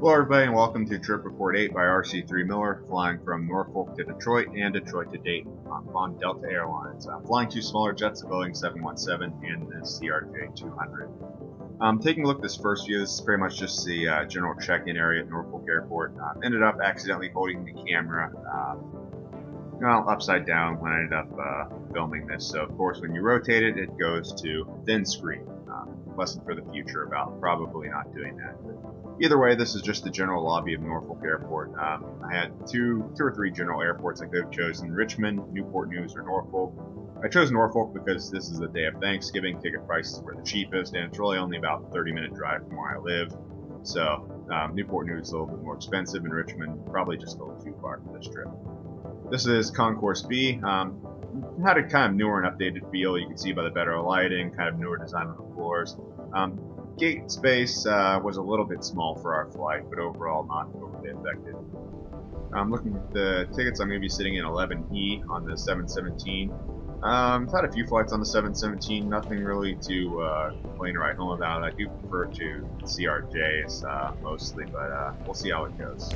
Hello everybody and welcome to Trip Report 8 by RC3 Miller, flying from Norfolk to Detroit and Detroit to Dayton on Delta Airlines. I'm flying two smaller jets, a Boeing 717 and the CRJ-200. Taking a look at this first view, this is pretty much just the general check-in area at Norfolk Airport. Ended up accidentally holding the camera upside down when I ended up filming this. So of course when you rotate it, it goes to thin screen. Lesson for the future about probably not doing that. But either way, this is just the general lobby of Norfolk Airport. I had two or three general airports I could have chosen: Richmond, Newport News, or Norfolk. I chose Norfolk because this is the day of Thanksgiving. Ticket prices were the cheapest, and it's really only about a 30-minute drive from where I live. So Newport News is a little bit more expensive, and Richmond probably just a little too far for this trip. This is Concourse B. Had a kind of newer and updated feel. You can see by the better lighting, kind of newer design on the floors. Gate space was a little bit small for our flight, but overall not overly affected. Looking at the tickets, I'm going to be sitting in 11E on the 717. I've had a few flights on the 717, nothing really to complain or write home about. I do prefer to CRJs mostly, but we'll see how it goes.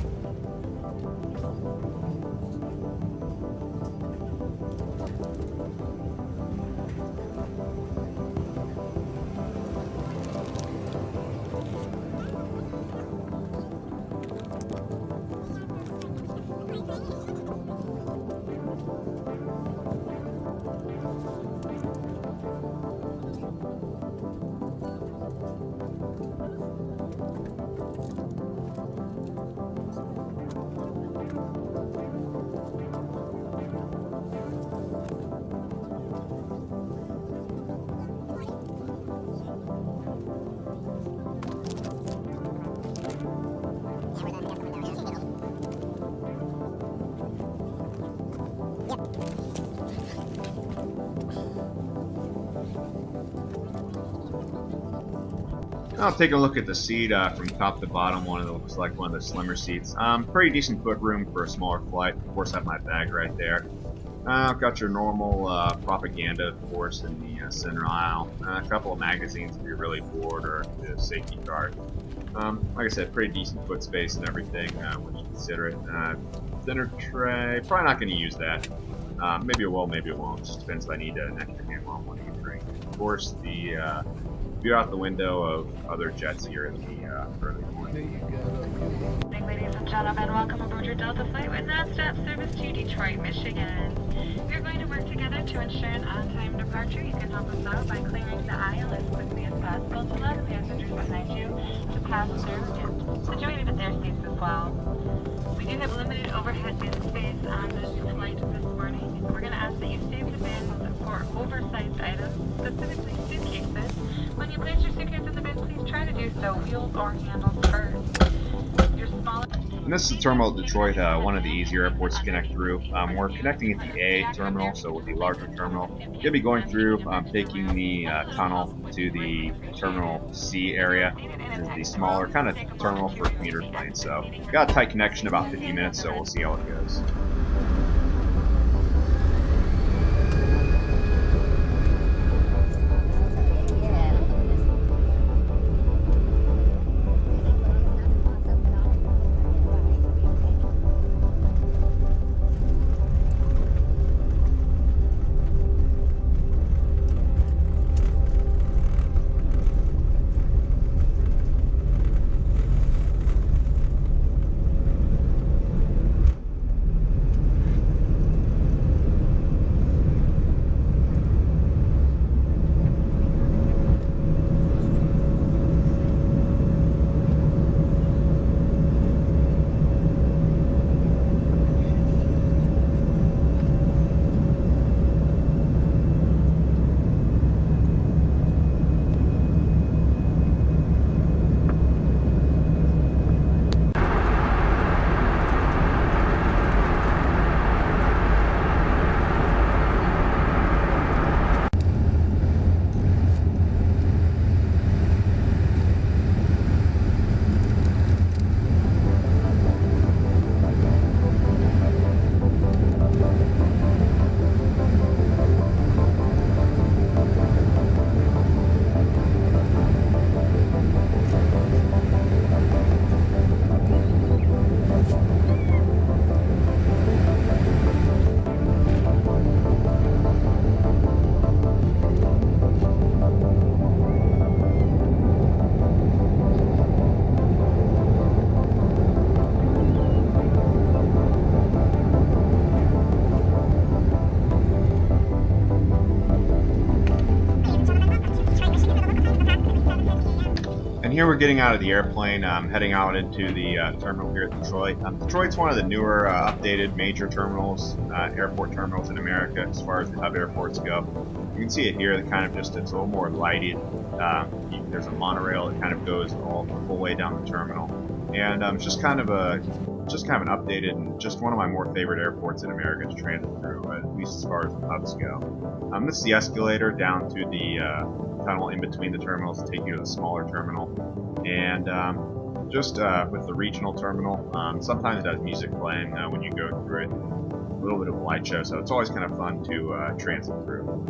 I'll take a look at the seat from top to bottom. One of them looks like one of the slimmer seats. Pretty decent foot room for a smaller flight. Of course, I have my bag right there. I've got your normal propaganda, of course, in the center aisle. A couple of magazines if you're really bored, or the safety card. Like I said, pretty decent foot space and everything when you consider it. Dinner tray, probably not going to use that. Maybe it will, maybe it won't. Just depends if I need an extra handle on one of the drink. Of course, the view out the window of other jets here in the early morning. Ladies and gentlemen, welcome aboard your Delta flight with non-stop service to Detroit, Michigan. We're going to work together to ensure an on-time departure. You can help us out by clearing the aisle as quickly as possible to allow the passengers behind you to pass through and situated at their seats as well. We do have limited overhead bin space on this flight this morning. We're going to ask that you save the bins for oversized items, specifically suitcases. When you place your suitcase in the bin, please try to do so wheels or handles first. Your smaller... And this is the terminal at Detroit, one of the easier airports to connect through. We're connecting at the A terminal, so with the larger terminal. You'll be going through, taking the tunnel to the terminal C area. This is the smaller kind of terminal for commuter planes. So got a tight connection, about 50 minutes, so we'll see how it goes. here we're getting out of the airplane, heading out into the terminal here at Detroit. Detroit's one of the newer, updated major terminals, airport terminals in America as far as the hub airports go. You can see it here, that kind of just, it's a little more lighted. There's a monorail that kind of goes all the full way down the terminal. And it's just kind of an updated and just one of my more favorite airports in America to transit through, at least as far as the hubs go. This is the escalator down to the tunnel in between the terminals to take you to the smaller terminal. And just with the regional terminal, sometimes it has music playing when you go through it. A little bit of a light show, so it's always kind of fun to transit through.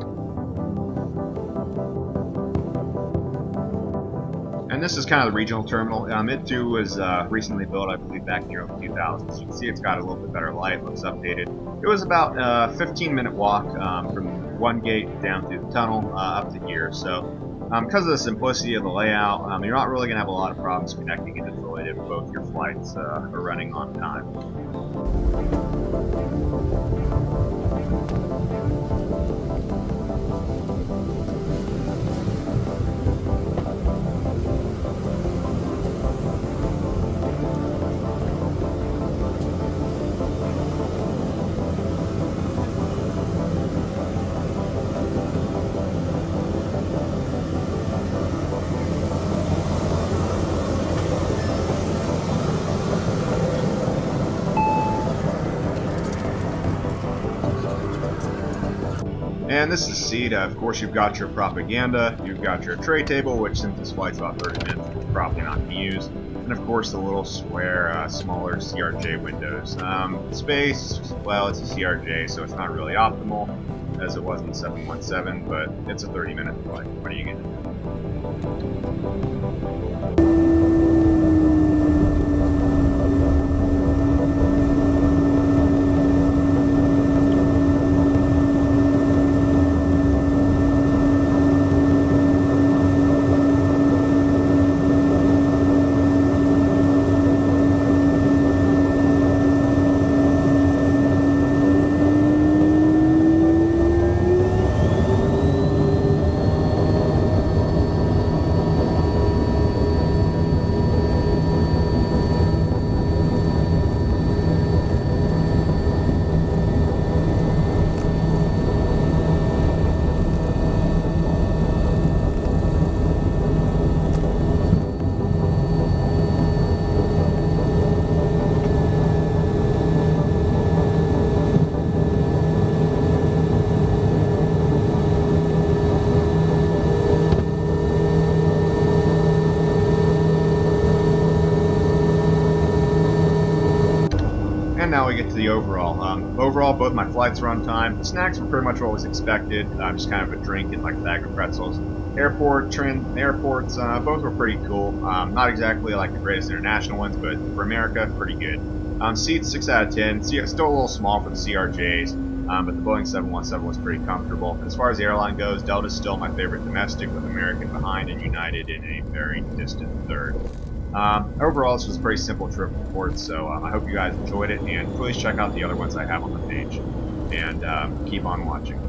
And this is kind of the regional terminal. It too was recently built, I believe, back in the early 2000s. You can see it's got a little bit better light, looks updated. It was about a 15-minute walk from one gate down through the tunnel up to here. So because of the simplicity of the layout, you're not really going to have a lot of problems connecting in Detroit if both your flights are running on time. And this is the seat. Of course, you've got your propaganda, you've got your tray table, which since this flight's about 30 minutes, will probably not be used. And of course, the little square, smaller CRJ windows. Space, well, it's a CRJ, so it's not really optimal, as it was in the 717, but it's a 30-minute flight. What are you going to do? And now we get to the overall. Overall, both my flights were on time. The snacks were pretty much what was expected. Just kind of a drink and like a bag of pretzels. Airports, both were pretty cool. Not exactly like the greatest international ones, but for America, pretty good. Seats 6 out of 10. Still a little small for the CRJs, but the Boeing 717 was pretty comfortable. As far as the airline goes, Delta's still my favorite domestic, with American behind and United in a very distant third. Overall, this was a pretty simple trip to port, so I hope you guys enjoyed it, and please check out the other ones I have on the page, and keep on watching.